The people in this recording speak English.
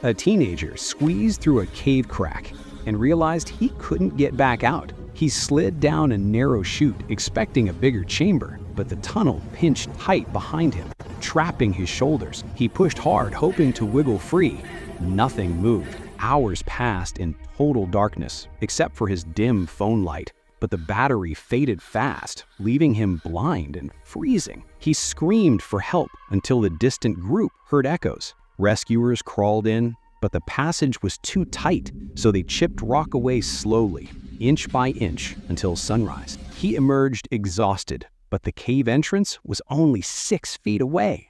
A teenager squeezed through a cave crack and realized he couldn't get back out. He slid down a narrow chute, expecting a bigger chamber, but the tunnel pinched tight behind him, trapping his shoulders. He pushed hard, hoping to wiggle free. Nothing moved. Hours passed in total darkness, except for his dim phone light. But the battery faded fast, leaving him blind and freezing. He screamed for help until the distant group heard echoes. Rescuers crawled in, but the passage was too tight, so they chipped rock away slowly, inch by inch, until sunrise. He emerged exhausted, but the cave entrance was only 6 feet away.